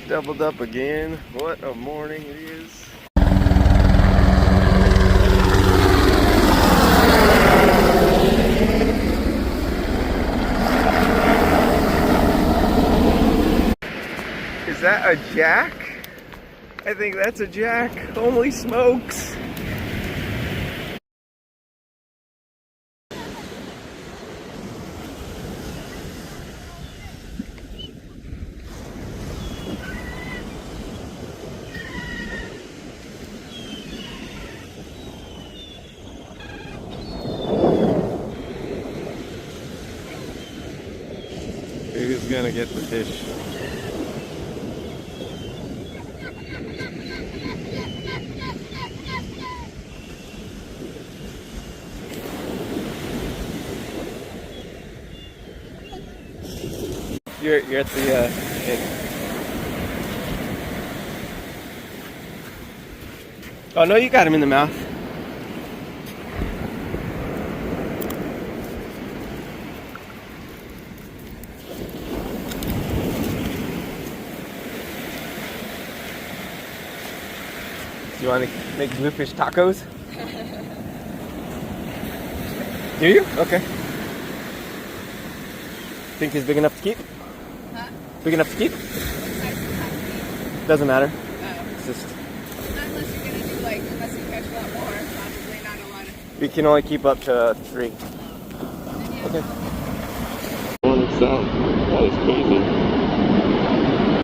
Doubled up again. What a morning it is. Is that a jack? I think that's a jack. Holy smokes. Who's gonna get the fish? You're at the Oh no, you got him in the mouth. Do you want to make bluefish tacos? Do you? Okay. Think he's big enough to keep? Huh? Big enough to keep? What size does it have to be? Doesn't matter. Oh. It's just Unless you're gonna do like, unless you catch a lot more, possibly not a lot of. we can only keep up to 3. Then you have Okay. to- Morning sun. That is crazy.